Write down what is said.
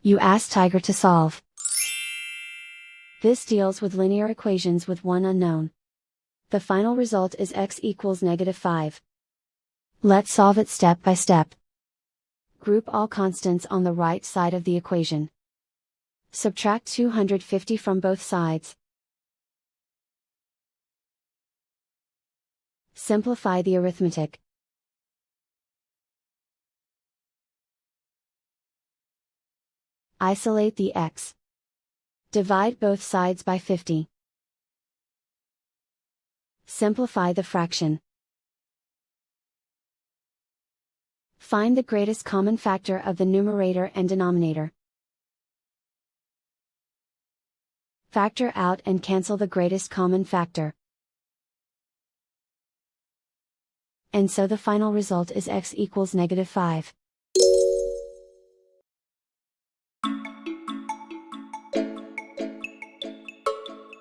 You ask Tiger to solve. This deals with linear equations with one unknown. The final result is x equals -5. Let's solve it step by step. Group all constants on the right side of the equation. Subtract 250 from both sides. Simplify the arithmetic. Isolate the x. Divide both sides by 50. Simplify the fraction. Find the greatest common factor of the numerator and denominator. Factor out and cancel the greatest common factor. And so the final result is x equals -5.